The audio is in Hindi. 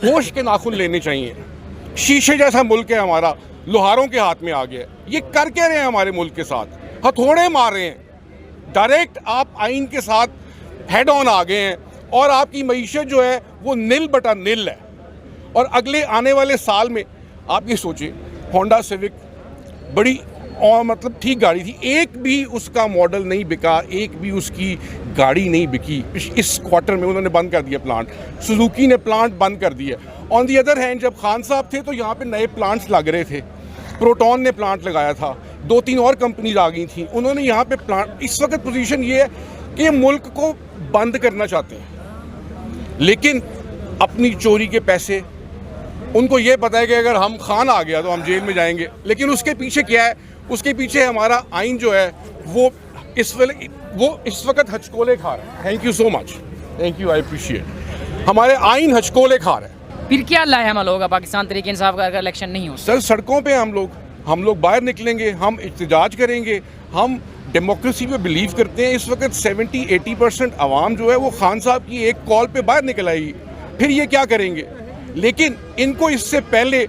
होश के नाखून लेने चाहिए। शीशे जैसा मुल्क है हमारा, लोहारों के हाथ में आ गया। ये कर क्या रहे हैं हमारे मुल्क के साथ? हथौड़े मार रहे हैं। डायरेक्ट आप आइन के साथ हेड ऑन आ गए हैं और आपकी मईशत जो है वो नील बटा नील है। और अगले आने वाले साल में आप ये सोचिए, होंडा सिविक बड़ी और मतलब ठीक गाड़ी थी, एक भी उसका मॉडल नहीं बिका, एक भी उसकी गाड़ी नहीं बिकी। इस क्वार्टर में उन्होंने बंद कर दिया प्लांट। सुजुकी ने प्लांट बंद कर दिया। ऑन दी अदर हैंड जब खान साहब थे तो यहाँ पे नए प्लांट्स लग रहे थे। प्रोटॉन ने प्लांट लगाया था, 2-3 और कंपनीज आ गई थी, उन्होंने यहाँ पे प्लांट। इस वक्त पोजीशन ये है कि मुल्क को बंद करना चाहते हैं, लेकिन अपनी चोरी के पैसे, उनको ये पता है कि अगर हम खान आ गया तो हम जेल में जाएंगे। लेकिन उसके पीछे क्या है? उसके पीछे हमारा आइन जो है वो इस वक्त हचकोले खा रहा है। Thank you so much, thank you, I appreciate. हमारे आइन हचकोले खा रहे हैं। फिर क्या लाए हम लोग पाकिस्तान तरीके इंसाफ का अगर इलेक्शन नहीं हो? सर सड़कों पे हम लोग बाहर निकलेंगे, हम इhtजाज करेंगे। हम डेमोक्रेसी पे बिलीव करते हैं। इस वक्त 70-80% आवाम जो है वो खान साहब की एक कॉल पे बाहर निकल आएगी। फिर ये क्या करेंगे? लेकिन इनको इससे पहले